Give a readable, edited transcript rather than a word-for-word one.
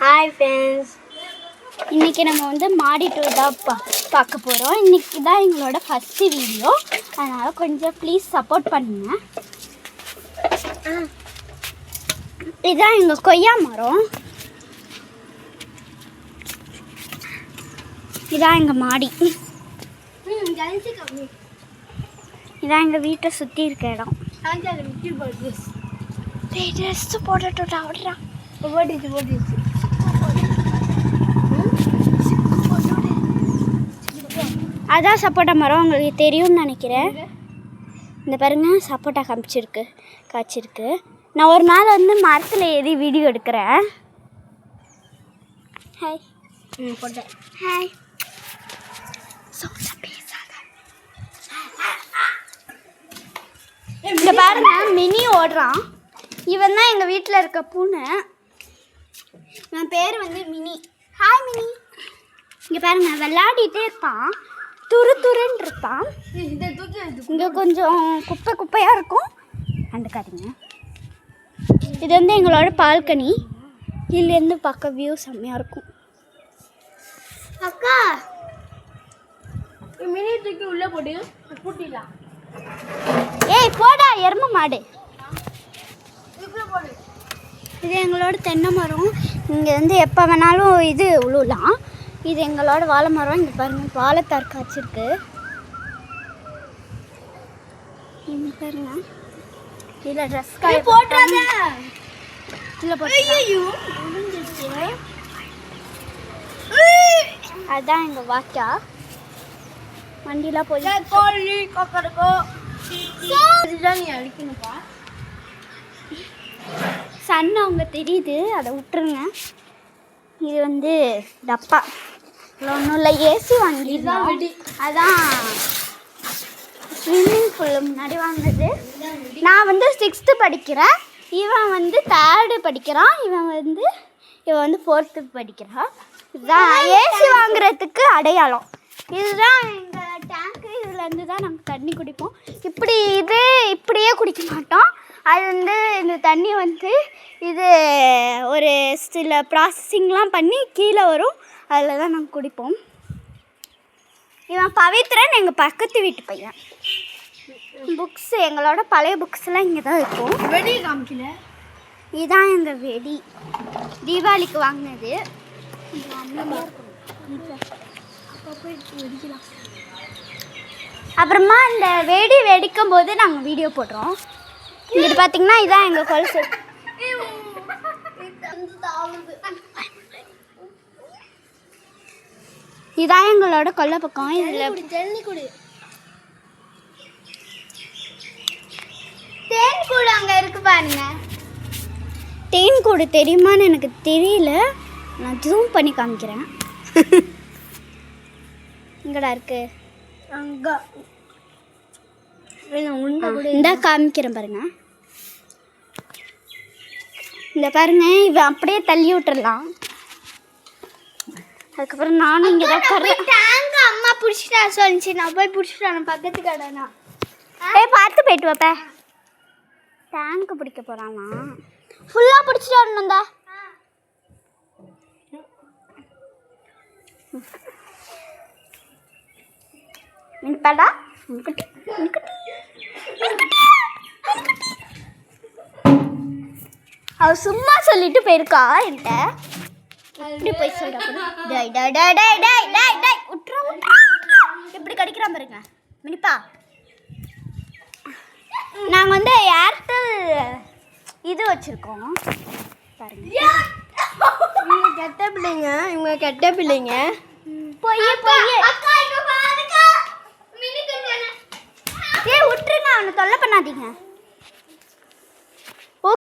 Hi friends, இன்றைக்கி நம்ம வந்து மாடி டூர் தான் பார்க்க போகிறோம். இன்றைக்கி தான் எங்களோட ஃபஸ்ட்டு வீடியோ, அதனால் கொஞ்சம் ப்ளீஸ் சப்போர்ட் பண்ணுங்கள். இதுதான் எங்கள் கொய்யா மரம், இதான் எங்கள் மாடி, இதான் எங்கள் வீட்டை சுற்றி இருக்க இடம். ட்ரெஸ்ஸு போட்டுட்டா விட்றா போட்டுச்சு அதான் சப்போட்டா மரம், உங்களுக்கு தெரியும்னு நினைக்கிறேன். இந்த பாருங்க, சப்போட்டா காய்ச்சிருக்கு. நான் ஒரு நாள் வந்து மரத்தில் ஏறி வீடியோ எடுக்கிறேன். ஹாய் போட்டேன். ஹாய். இந்த பாருங்க, மினி ஓடுறான். இவன் தான் எங்கள் வீட்டில் இருக்க பூனை. என் பேர் வந்து மினி. Hi mini. இங்கே பாருங்க, விளையாடிட்டே இருப்பான், துருன்னு இருப்பான். இங்கே கொஞ்சம் குப்பையாக இருக்கும், கண்டுக்காதீங்க. இது வந்து எங்களோட பால்கனி. இதுலேருந்து பார்க்க வியூ செம்மையாக இருக்கும். அக்கா, மினி தூக்கி உள்ளே போட்டு பூட்டிடலாம். ஏய் போடா எருமை மாடு. போடு. இது எங்களோட தென்னை மரம். இங்கே வந்து எப்போ வேணாலும் இது உழுலாம். இது எங்களோட வாழை மரம். இங்கே பாருங்கள், வாழைத்தார் காய்ச்சிருக்கு. இங்கே பாருங்க, இதில் ட்ரெஸ் காய போட்டுறாங்க. இதில் போட்டு அதுதான் எங்கள் வாக்கா. வண்டிலாம் போய் கோழி கொக்கரக்கோ இதுதான் நீ அடிக்கணுப்பா. சன் அவங்க தெரியுது, அதை விட்டுருங்க. இது வந்து டப்பா, ஒன்றும் இல்லை, ஏசி வாங்கிதான். அதான் ஸ்விம்மிங் பூல் முன்னாடி வாங்கினது. நான் வந்து 6th படிக்கிறேன், இவன் வந்து 3rd படிக்கிறான், இவன் வந்து 4th படிக்கிறான். இதுதான் ஏசி வாங்குறதுக்கு அடையாளம். இதுதான் எங்கள் டேங்க்கு. இதுலேருந்து தான் நாங்கள் தண்ணி குடிப்போம். இப்படியே குடிக்க மாட்டோம். அது வந்து இந்த தண்ணி வந்து இது ஒரு சில ப்ராசஸிங்லாம் பண்ணி கீழே வரும், அதில் தான் நாங்கள் குடிப்போம். இவன் பவித்ரன், எங்கள் பக்கத்து வீட்டு பையன். புக்ஸு, எங்களோட பழைய புக்ஸ்லாம் இங்கே தான் இருக்கும். வெடி காமிக்கல. இதுதான் எங்கள் வெடி, தீபாவளிக்கு வாங்கினது. அப்புறமா இந்த வெடி வெடிக்கும் போது நாங்கள் வீடியோ போடுறோம். இங்கிட்டு பார்த்தீங்கன்னா இதான் எங்கள் கொலுசு. இதான் எங்களோட கொல்லை பக்கம். இதில் தேன் கூடு அங்கே இருக்கு பாருங்க. தேன் கூடு தெரியுமான்னு எனக்கு தெரியல, நான் ஜூம் பண்ணி காமிக்கிறேன். இங்கடா இருக்கு, அங்க இந்த காமிக்கிறேன் பாருங்க. இந்த பாருங்க, இவன் அப்படியே தள்ளி விட்டுறலாம். அதுக்கப்புறம் நானும் இங்கே தான் டேங்க் அம்மா பிடிச்சிட்டா சொல்லிச்சு, நான் போய் பிடிச்சிட்டேன் பக்கத்து கடைனா. பார்த்து போயிட்டு வாப்ப. டேங்க்கு பிடிக்க போகிறானா, ஃபுல்லாக பிடிச்சிட்டு வரணும். தான் மின்பாடா அவ சும்மா சொல்லிட்டு போயிருக்கா என்கிட்ட. எப்படி போய் சொல்கிறா, எப்படி கடிக்கிறான் பாருங்க மினிப்பா. நாங்கள் வந்து ஏர்டெல் இது வச்சுருக்கோம் பாருங்க. இவங்க கெட்ட பிள்ளைங்க. போய் விட்டுருங்க, அவனை தொல்லை பண்ணாதீங்க.